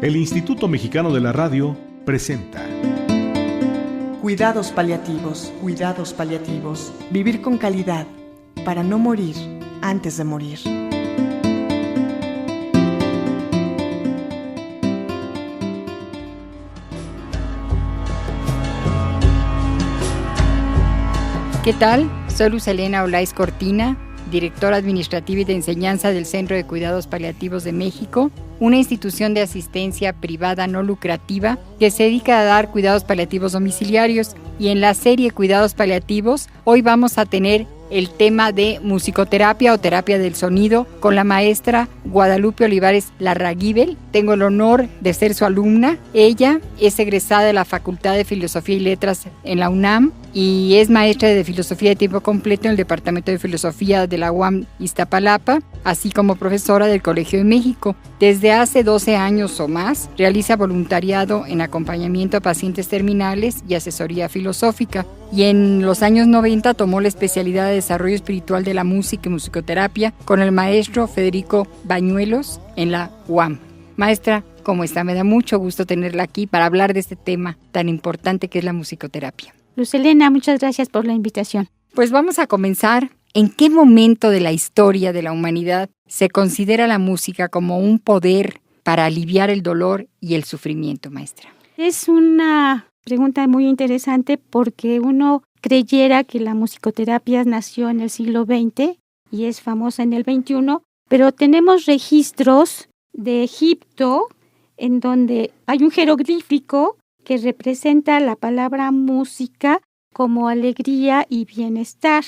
El Instituto Mexicano de la Radio presenta Cuidados paliativos, cuidados paliativos. Vivir con calidad para no morir antes de morir. ¿Qué tal? Soy Luz Helena Olaiz Cortina, directora administrativa y de enseñanza del Centro de Cuidados Paliativos de México, una institución de asistencia privada no lucrativa que se dedica a dar cuidados paliativos domiciliarios. Y en la serie Cuidados Paliativos, hoy vamos a tener el tema de musicoterapia o terapia del sonido con la maestra Guadalupe Olivares Larraguibel. Tengo el honor de ser su alumna. Ella es egresada de la Facultad de Filosofía y Letras en la UNAM y es maestra de filosofía de tiempo completo en el Departamento de Filosofía de la UAM Iztapalapa, así como profesora del Colegio de México. Desde hace 12 años o más, realiza voluntariado en acompañamiento a pacientes terminales y asesoría filosófica. Y en los años 90 tomó la especialidad de Desarrollo Espiritual de la Música y Musicoterapia con el maestro Federico Bañuelos en la UAM. Maestra, ¿cómo está? Me da mucho gusto tenerla aquí para hablar de este tema tan importante que es la musicoterapia. Luz Helena, muchas gracias por la invitación. Pues vamos a comenzar. ¿En qué momento de la historia de la humanidad se considera la música como un poder para aliviar el dolor y el sufrimiento, maestra? Es una pregunta muy interesante porque uno creyera que la musicoterapia nació en el siglo XX y es famosa en el XXI, pero tenemos registros de Egipto en donde hay un jeroglífico que representa la palabra música como alegría y bienestar.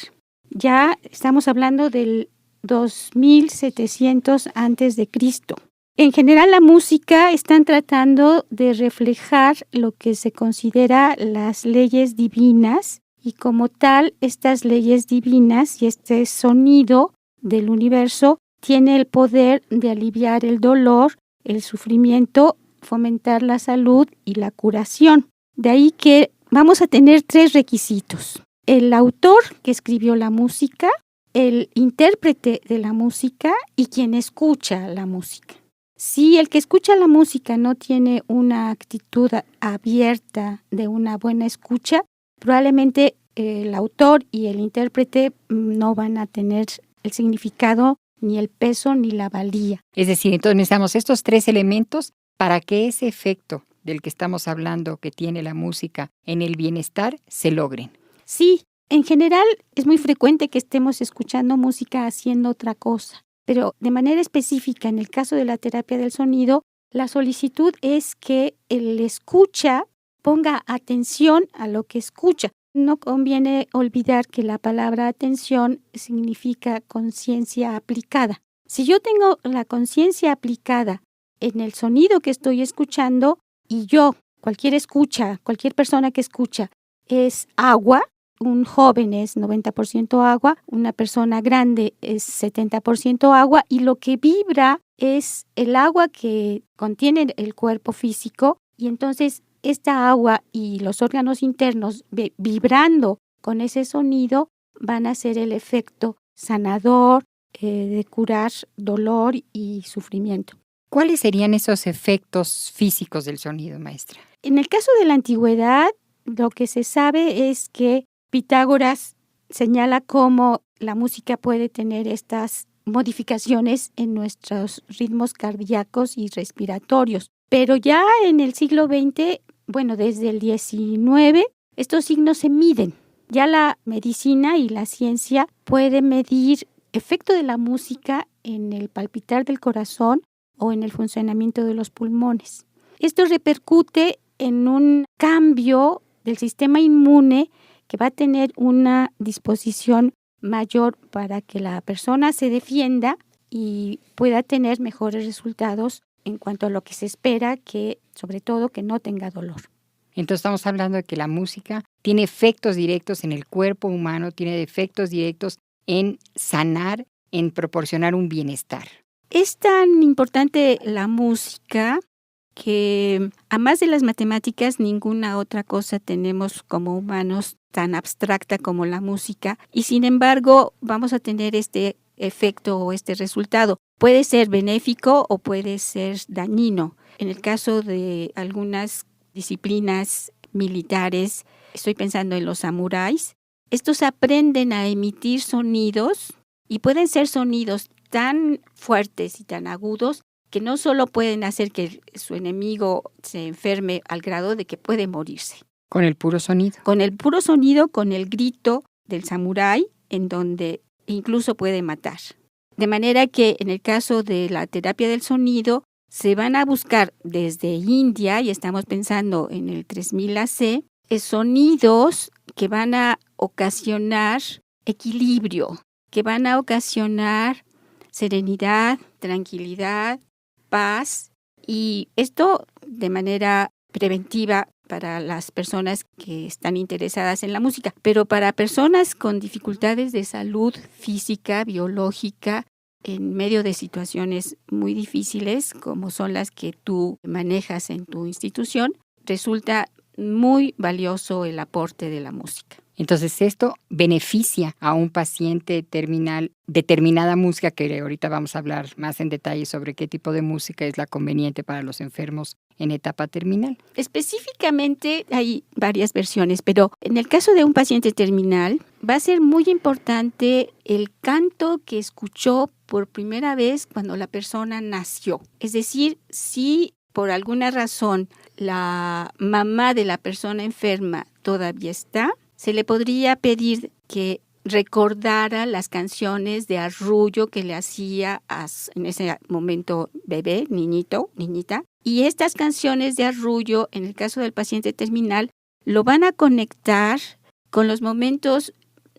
Ya estamos hablando del 2700 antes de Cristo. En general, la música están tratando de reflejar lo que se considera las leyes divinas y como tal, estas leyes divinas y este sonido del universo tiene el poder de aliviar el dolor, el sufrimiento, fomentar la salud y la curación. De ahí que vamos a tener 3 requisitos. El autor que escribió la música, el intérprete de la música y quien escucha la música. Si el que escucha la música no tiene una actitud abierta de una buena escucha, probablemente el autor y el intérprete no van a tener el significado, ni el peso, ni la valía. Es decir, entonces necesitamos estos 3 elementos para que ese efecto del que estamos hablando que tiene la música en el bienestar se logren. Sí, en general es muy frecuente que estemos escuchando música haciendo otra cosa, pero de manera específica en el caso de la terapia del sonido, la solicitud es que el escucha ponga atención a lo que escucha. No conviene olvidar que la palabra atención significa conciencia aplicada. Si yo tengo la conciencia aplicada en el sonido que estoy escuchando y yo, cualquier persona que escucha, es agua, un joven es 90% agua, una persona grande es 70% agua y lo que vibra es el agua que contiene el cuerpo físico y entonces esta agua y los órganos internos vibrando con ese sonido van a hacer el efecto sanador de curar dolor y sufrimiento. ¿Cuáles serían esos efectos físicos del sonido, maestra? En el caso de la antigüedad, lo que se sabe es que Pitágoras señala cómo la música puede tener estas modificaciones en nuestros ritmos cardíacos y respiratorios. Pero ya en el siglo XX, desde el XIX, estos signos se miden. Ya la medicina y la ciencia pueden medir efecto de la música en el palpitar del corazón o en el funcionamiento de los pulmones. Esto repercute en un cambio del sistema inmune que va a tener una disposición mayor para que la persona se defienda y pueda tener mejores resultados en cuanto a lo que se espera, que sobre todo que no tenga dolor. Entonces estamos hablando de que la música tiene efectos directos en el cuerpo humano, tiene efectos directos en sanar, en proporcionar un bienestar. Es tan importante la música que, a más de las matemáticas, ninguna otra cosa tenemos como humanos tan abstracta como la música y sin embargo vamos a tener este efecto o este resultado. puede ser benéfico o puede ser dañino. En el caso de algunas disciplinas militares, estoy pensando en los samuráis, estos aprenden a emitir sonidos y pueden ser sonidos tan fuertes y tan agudos que no solo pueden hacer que su enemigo se enferme al grado de que puede morirse. Con el puro sonido. Con el puro sonido, con el grito del samurái, en donde incluso puede matar. De manera que en el caso de la terapia del sonido, se van a buscar desde India, y estamos pensando en el 3000 AC, sonidos que van a ocasionar equilibrio, que van a ocasionar serenidad, tranquilidad, paz, y esto de manera preventiva para las personas que están interesadas en la música, pero para personas con dificultades de salud física, biológica, en medio de situaciones muy difíciles, como son las que tú manejas en tu institución, resulta muy valioso el aporte de la música. Entonces esto beneficia a un paciente terminal determinada música, que ahorita vamos a hablar más en detalle sobre qué tipo de música es la conveniente para los enfermos en etapa terminal. Específicamente hay varias versiones, pero en el caso de un paciente terminal va a ser muy importante el canto que escuchó por primera vez cuando la persona nació. Es decir, si por alguna razón la mamá de la persona enferma todavía está, se le podría pedir que recordara las canciones de arrullo que le hacía en ese momento bebé, niñito, niñita. Y estas canciones de arrullo, en el caso del paciente terminal, lo van a conectar con los momentos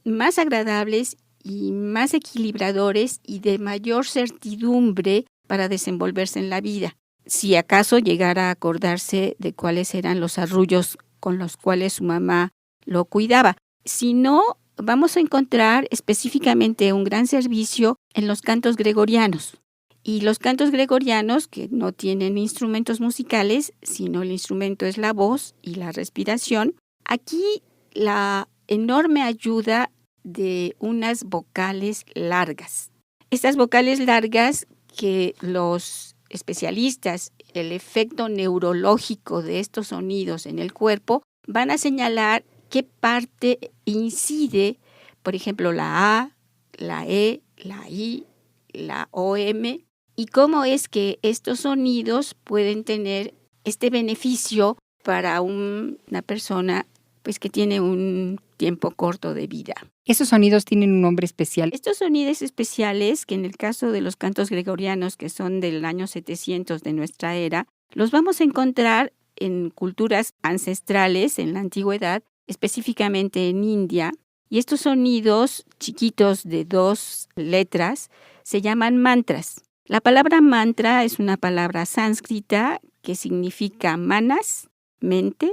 más agradables y más equilibradores y de mayor certidumbre para desenvolverse en la vida. Si acaso llegara a acordarse de cuáles eran los arrullos con los cuales su mamá lo cuidaba. Si no, vamos a encontrar específicamente un gran servicio en los cantos gregorianos. Y los cantos gregorianos, que no tienen instrumentos musicales, sino el instrumento es la voz y la respiración, aquí la enorme ayuda de unas vocales largas. Estas vocales largas que los especialistas, el efecto neurológico de estos sonidos en el cuerpo, van a señalar qué parte incide, por ejemplo, la A, la E, la I, la OM, y cómo es que estos sonidos pueden tener este beneficio para una persona pues, que tiene un tiempo corto de vida. ¿Esos sonidos tienen un nombre especial? Estos sonidos especiales, que en el caso de los cantos gregorianos, que son del año 700 de nuestra era, los vamos a encontrar en culturas ancestrales en la antigüedad, específicamente en India, y estos sonidos chiquitos de 2 letras se llaman mantras. La palabra mantra es una palabra sánscrita que significa manas, mente,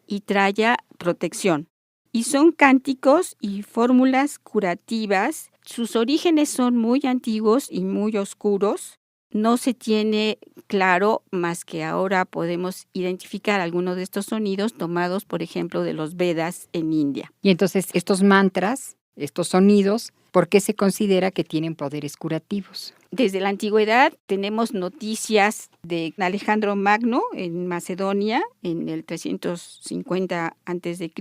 y traya, protección. Y son cánticos y fórmulas curativas. Sus orígenes son muy antiguos y muy oscuros. No se tiene claro, más que ahora podemos identificar algunos de estos sonidos tomados, por ejemplo, de los Vedas en India. Y entonces estos mantras, estos sonidos, ¿por qué se considera que tienen poderes curativos? Desde la antigüedad tenemos noticias de Alejandro Magno en Macedonia en el 350 a.C.,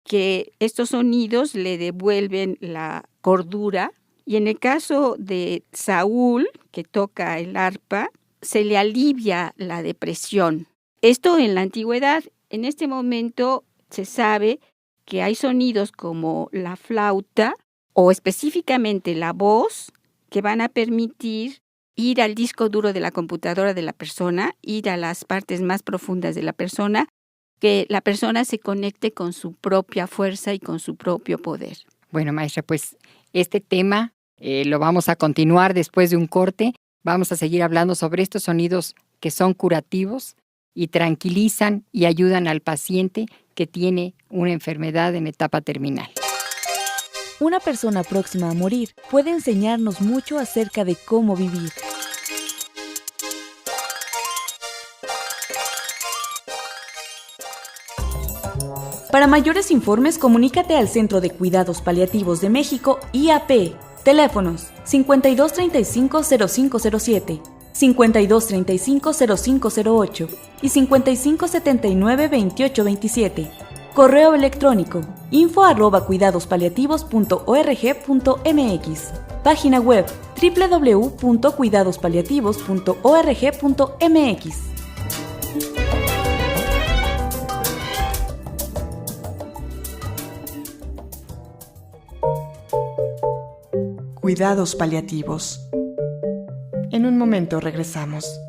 que estos sonidos le devuelven la cordura. Y en el caso de Saúl, que toca el arpa, se le alivia la depresión. Esto en la antigüedad. En este momento se sabe que hay sonidos como la flauta o específicamente la voz que van a permitir ir al disco duro de la computadora de la persona, ir a las partes más profundas de la persona, que la persona se conecte con su propia fuerza y con su propio poder. Bueno, maestra, pues este tema lo vamos a continuar después de un corte. Vamos a seguir hablando sobre estos sonidos que son curativos y tranquilizan y ayudan al paciente que tiene una enfermedad en etapa terminal. Una persona próxima a morir puede enseñarnos mucho acerca de cómo vivir. Para mayores informes, comunícate al Centro de Cuidados Paliativos de México, IAP, Teléfonos 5235-0507, 5235-0508 y 5579-2827. Correo electrónico info@cuidadospaliativos.org.mx. Página web www.cuidadospaliativos.org.mx. Cuidados paliativos. En un momento regresamos.